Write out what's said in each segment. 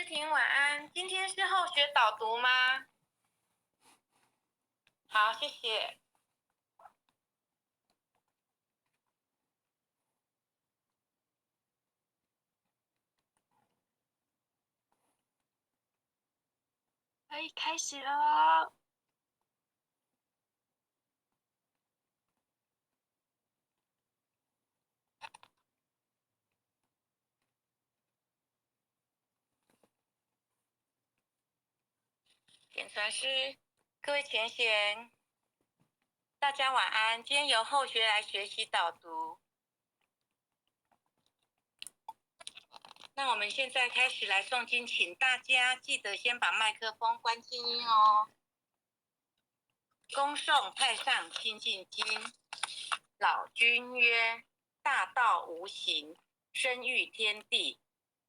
婷晚安，今天是后学导读吗？好，谢谢。可以开始了。点传师，各位前贤，大家晚安。今天由后学来学习导读。那我们现在开始来诵经，请大家记得先把麦克风关静音哦。恭诵太上清净经，老君曰：大道无形，生育天地；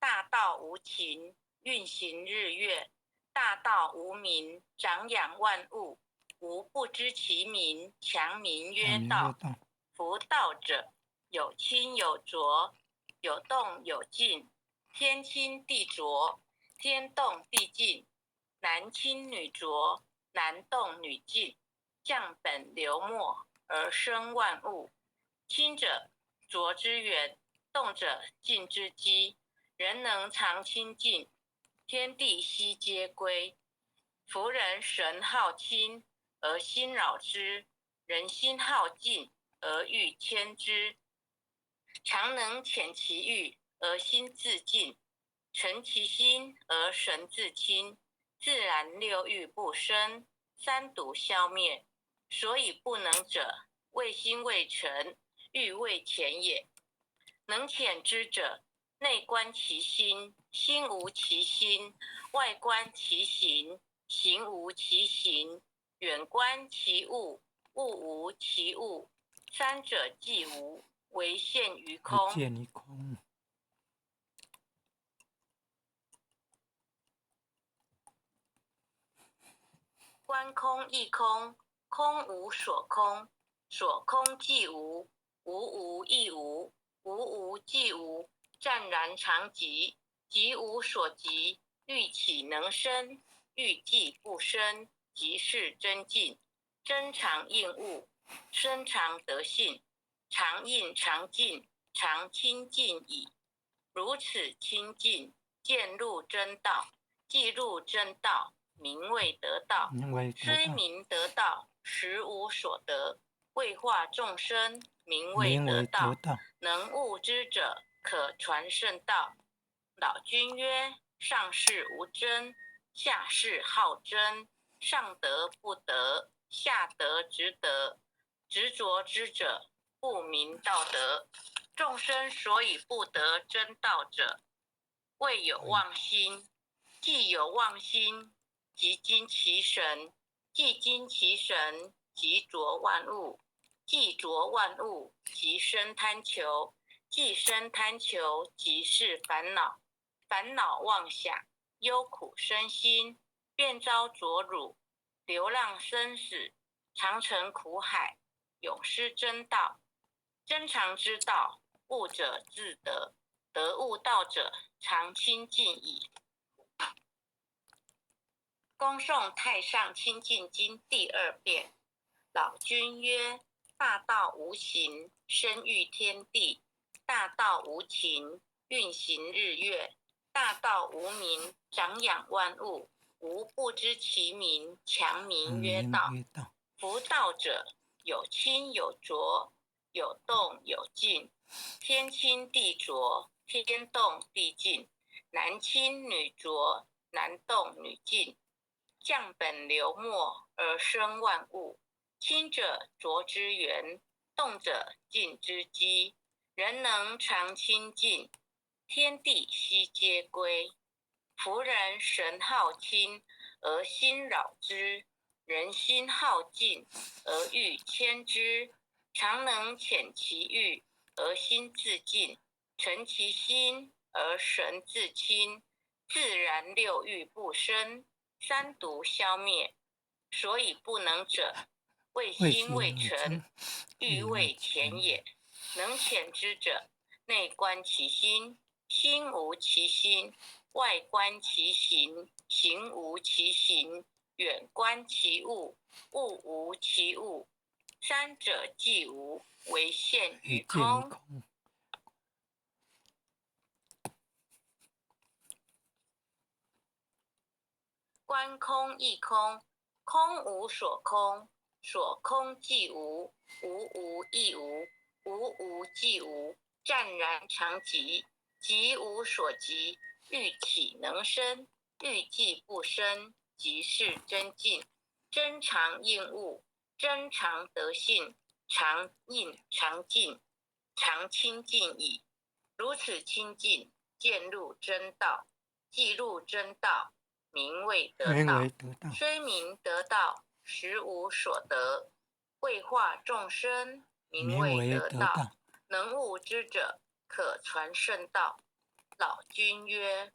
大道无情，运行日月；大道无名，长养万物。吾不知其名，强名曰道。夫道者，有清有浊，有动有静，天清地浊，天动地静，男清女浊，男动女静，降本流末而生万物。清者，浊之源；动者，静之基。人能常清静，天地悉皆归。夫人神好清而心扰之，人心好静而欲牵之。常能遣其欲而心自静，诚其心而神自清，自然六欲不生，三毒消灭。所以不能者，为心未诚，欲未浅也。能遣之者，内观其心，心无其心；外观其行，行无其行；远观其物，物无其物。三者既无，唯现于空。观空亦空，空无所空，所空即无，无亦无，无即无，湛然常寂，寂无所寂，欲岂能生？欲既不生，即是真静。真常应物，生常得性，常应常静，常清净矣。如此清净，见入真道，既入真道，名谓得道。虽名得道，实无所得。为化众生，名谓得道。能悟之者，可传圣道。老君曰：上士无争，下士好争。上得不得，下得直得。执着之者，不明道德。众生所以不得真道者，谓有妄心。既有妄心，即惊其神；既惊其神，即着万物；既着万物，即生贪求；既生贪求，即是烦恼。烦恼妄想，忧苦身心，便遭着辱，流浪生死，常成苦海，永失真道。真常之道，悟者自得，得悟道者常清净矣。恭诵太上清净经第二遍。老君曰：大道无形，生育天地；大道无情，运行日月；大道无名，长养万物。吾不知其名，强名曰道。夫道者，有清有浊，有动有静，天清地浊，天动地静，男清女浊，男动女静，降本流末而生万物。清者，浊之源；动者，静之基。人能常清净，天地悉皆归。夫人神好清而心扰之，人心好静而欲牵之。常能遣其欲而心自静，诚其心而神自清，自然六欲不生，三毒消灭。所以不能者，为心未诚，欲未浅也。能遣之者，内观其心，心无其心；外观其形，形无其形；远观其物，物无其物。三者既无，唯现于空。观空亦空，空无所空，所空即无，无无亦无，无无即无，湛然常寂，寂无所寂，欲岂能生？欲既不生，即是真境。真常应物，真常得性，常应常静，常清净矣。如此清净，渐入真道，既入真道，名为得道。虽名得道，实无所得。为化众生，名为得道。能悟之者，可传圣道。老君曰：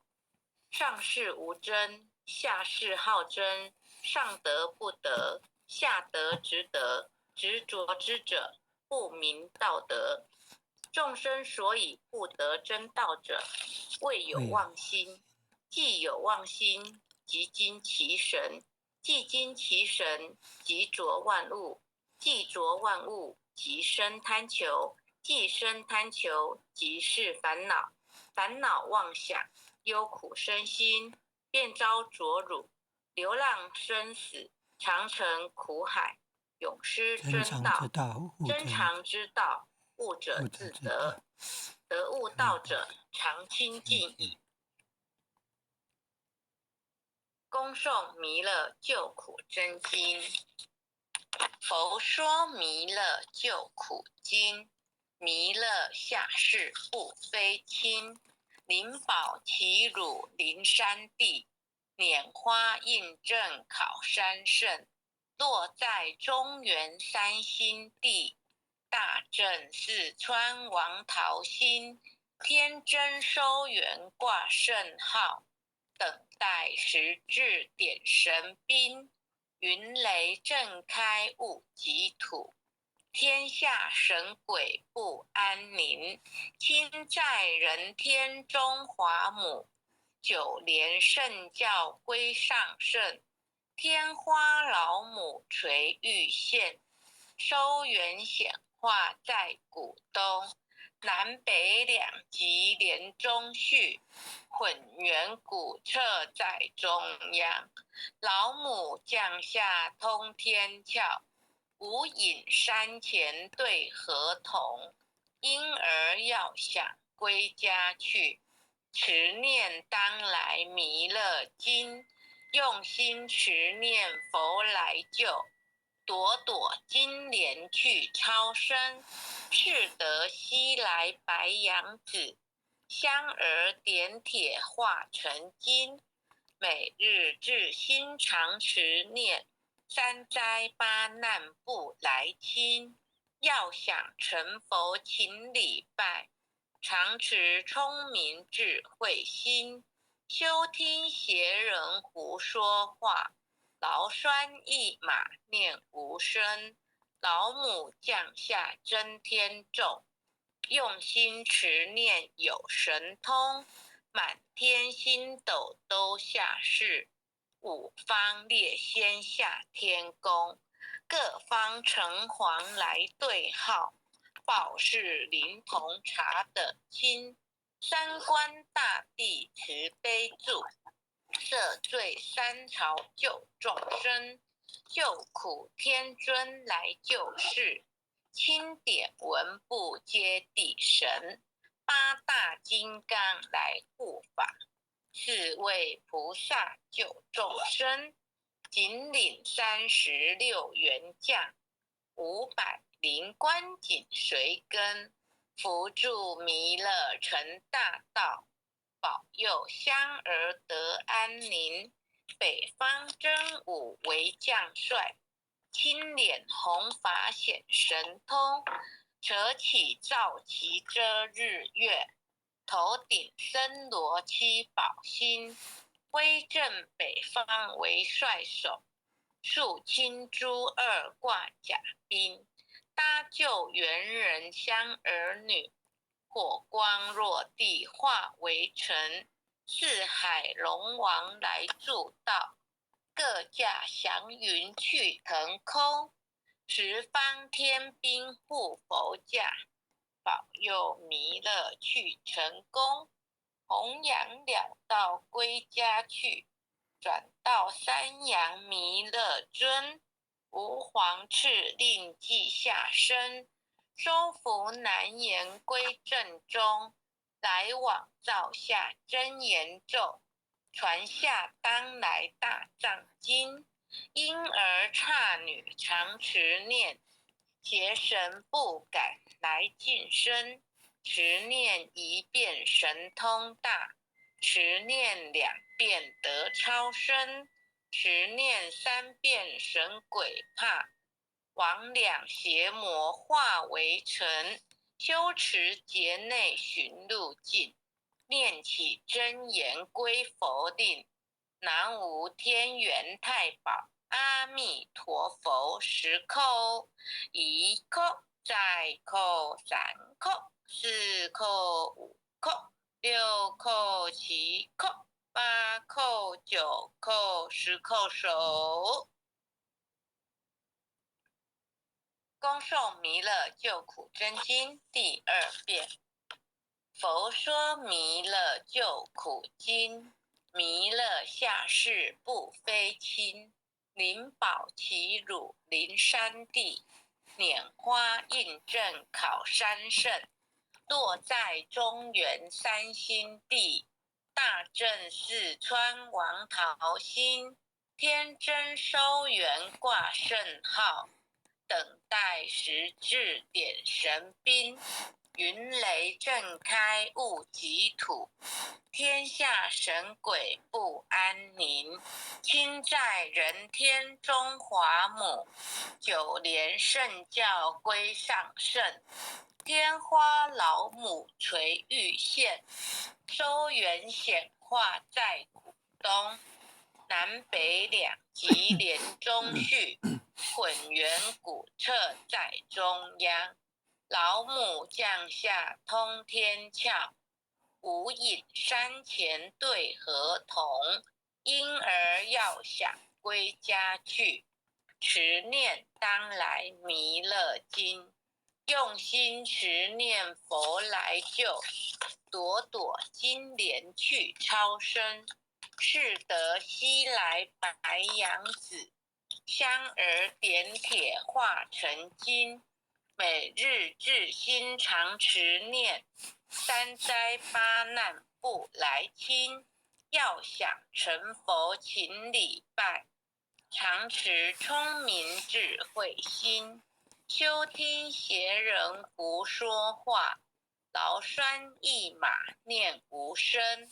上士无真，下士好真。上得不得，下得直得。执着之者，不明道德。众生所以不得真道者，谓有妄心。既有妄心，即惊其神；既惊其神，即着万物；既着万物，即生贪求；既生贪求，即是烦恼。烦恼妄想，忧苦身心，便遭着辱，流浪生死，常成苦海，永失真道。真常之道，悟者自得。得悟道者，常清净矣。恭诵弥勒救苦真经。佛说弥勒救苦经，弥勒下世不非亲。灵宝齐汝灵山地，拈花印证考山胜。落在中原三星地，大正四川王桃心。天真收元挂圣号，等待时至点神兵。云雷震开物极土，天下神鬼不安宁。亲在人天中华母，九连圣教归上圣。天花老母垂玉线，收元显化在古东。南北两极连中续，混元古彻在中央。老母降下通天窍，无影山前对河童。婴儿要想归家去，持念当来弥勒经。用心持念佛来救，朵朵金莲去超生。是得西来白羊子，香儿点铁化成金。每日至心常持念，三灾八难不来侵。要想成佛请礼拜，常持聪明智慧心。休听邪人胡说话，劳酸一马念无声。老母降下真天咒，用心持念有神通。满天星斗都下世，五方列仙下天宫。各方城隍来对号，报事灵童查得清。三官大帝慈悲助，赦罪三朝救众生。救苦天尊来救世，钦点文部接地神。八大金刚来护法，四位菩萨救众生。紧领36员将，500灵官紧随跟。扶助弥勒成大道，保佑香儿得安宁。北方真武为将帅，青脸红发显神通。扯起皂旗遮日月，头顶森罗七宝星。威震北方为帅首，竖青珠二挂甲兵。搭救猿人香儿女，火光落地化为尘。四海龙王来助道，各驾祥云去腾空。十方天兵护佛驾，保佑弥勒去成功。弘扬了道归家去，转到三阳弥勒尊。吾皇敕令记下身，收服难言归正中。来往照下真言咒，传下当来大藏经。婴儿刹女常持念，邪神不敢来近身。持念一遍神通大，持念两遍得超生，持念三遍神鬼怕。魍魉邪魔化为尘，修持劫内寻路径。念起真言归佛令，南无天元太保阿弥陀佛。十叩，一叩，再叩，三叩，四叩，五叩，六叩，七叩，八叩，九叩，十叩首。恭诵弥勒救苦真经第二遍。佛说弥勒救苦经，弥勒下世不非亲。灵宝齐汝灵山地，拈花印证考山胜。落在中原三星地，大正四川王桃心。天真收元挂圣号，等待时至点神兵。云雷震开雾极土，天下神鬼不安宁。亲在人天中华母，九莲圣教归上圣。天花老母垂玉线，收元显化在古东。南北两极连中续，混元古彻在中央。老母降下通天窍，无影山前对合同。婴儿要想归家去，持念当来弥勒经。用心持念佛来救，朵朵金莲去超生。是得西来白羊子，香儿点铁化成金。每日至心常持念，三灾八难不来侵。要想成佛请礼拜，常持聪明智慧心。休听邪人胡说话，劳酸一马念无声。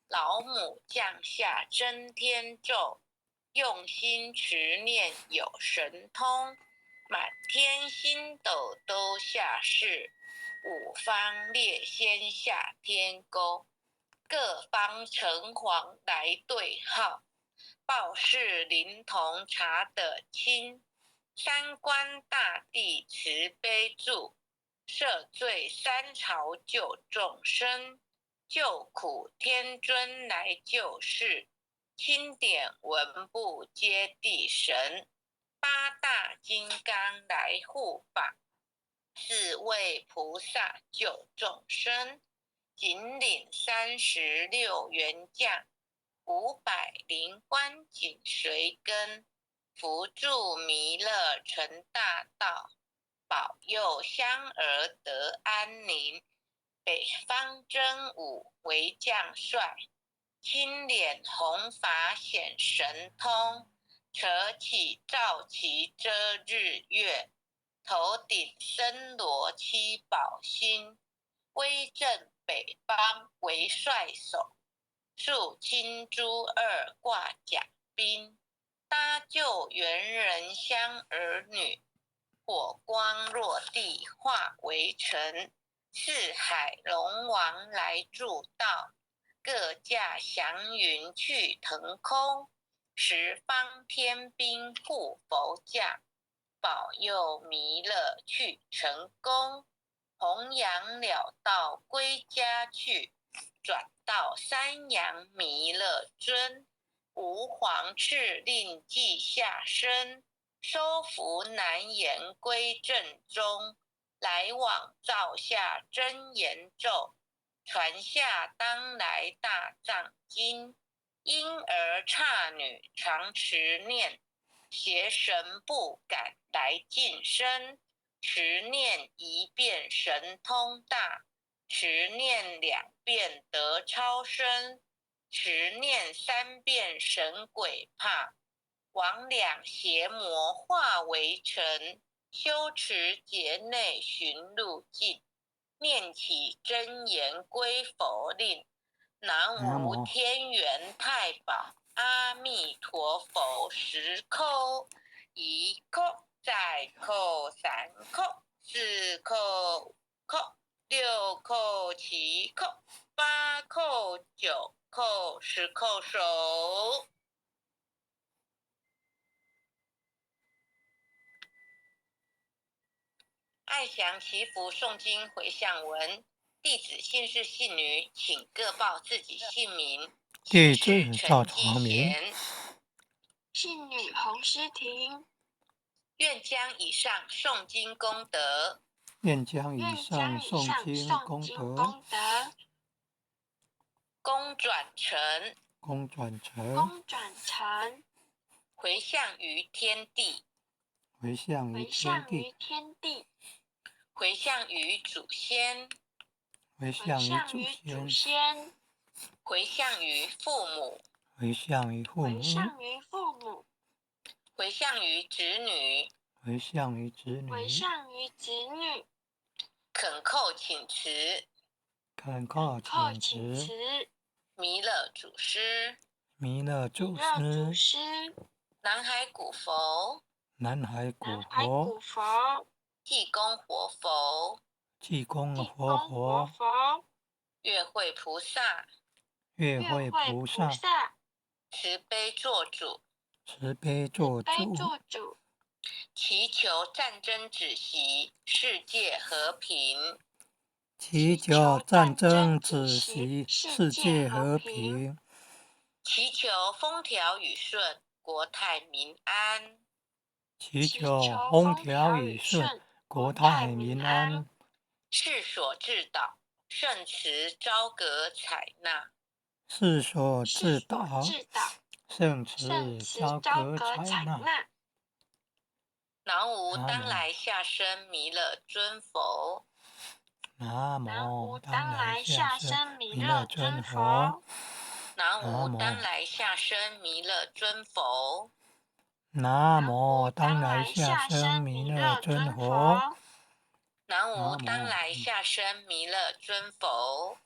老母降下真天咒，用心持念有神通。满天星斗都下世，五方列仙下天宫。各方城隍来对号，报事灵童查得清。三官大帝慈悲助，赦罪三朝救众生。救苦天尊来救世，钦点文部接地神。八大金刚来护法，四位菩萨救众生。紧领36员将，500灵官紧随跟。扶助弥勒成大道，保佑香儿得安宁。北方真武为将帅，青脸红发显神通。扯起罩旗遮日月，头顶森罗七宝星。威震北方为帅首，竖青珠二挂甲兵。搭救猿人香儿女，火光落地化为尘。四海龙王来助道，各驾祥云去腾空。十方天兵护佛驾，保佑弥勒去成功。弘扬了道归家去，转到山阳弥勒尊，吾皇敕令记下生，收服难言归正中，来往照下真言咒，传下当来大藏经，婴儿刹女常持念，邪神不敢来近身，持念一遍神通大，持念2遍得超生，持念3遍神鬼怕，魍魉邪魔化为尘，修持劫内寻路径，念起真言归佛令，南无天元太保阿弥陀佛10叩，1叩再叩3叩4叩5叩6叩7叩8叩9叩10叩手。爱祥祈福诵经回向文，弟子姓氏姓女，请各报自己姓名。弟子赵长明，姓女洪诗婷，愿将以上诵经功德，愿将以上诵经功德功转成回向于天地，回向于天地，回向于祖先，回向于祖先，回向于父母，回向于父母，回向于子女，回向于子女，恳叩请辞，恳叩请辞，弥勒祖师，弥勒祖师，南海古佛，南海古佛，济公活佛，济公活佛，月慧菩萨，月慧菩萨，慈悲做主，慈悲做主，祈求战争止息，世界和平，祈求战争止息，世界和平，祈求风调雨顺，国泰民安，祈求风调雨顺，国泰民安，世所致导，圣慈昭格采纳，世所致导，圣慈昭格采纳。南无当来下生弥勒尊佛，南无当来下生弥勒尊佛，南无当来下生弥勒尊佛，南无当来下生弥勒尊佛，南无当来下生弥勒尊佛，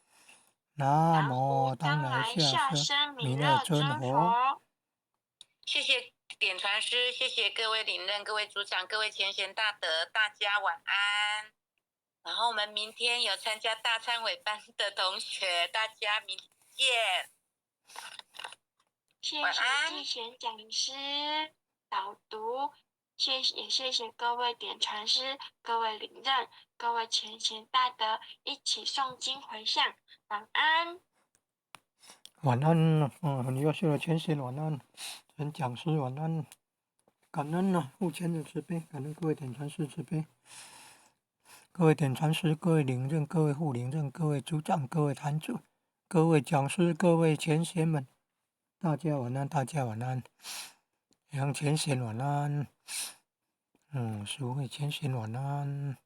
南无当来下生弥勒尊佛。谢谢点传师，谢谢各位领任、各位组长、各位前贤大德，大家晚安。然后我们明天有参加大忏悔班的同学，大家明天见。谢谢季贤讲师导读，谢谢各位点传师、各位领任、各位前贤大德一起诵经回向，晚安。晚安，很优秀的前贤晚安，陈讲师晚安，感恩父亲的慈悲，感恩各位点传师慈悲，各位点传师、各位领任、各位副领任、各位组长、各位坛主、各位讲师、各位前贤们，大家晚安，大家晚安，杨前贤晚安，诸位前贤晚安。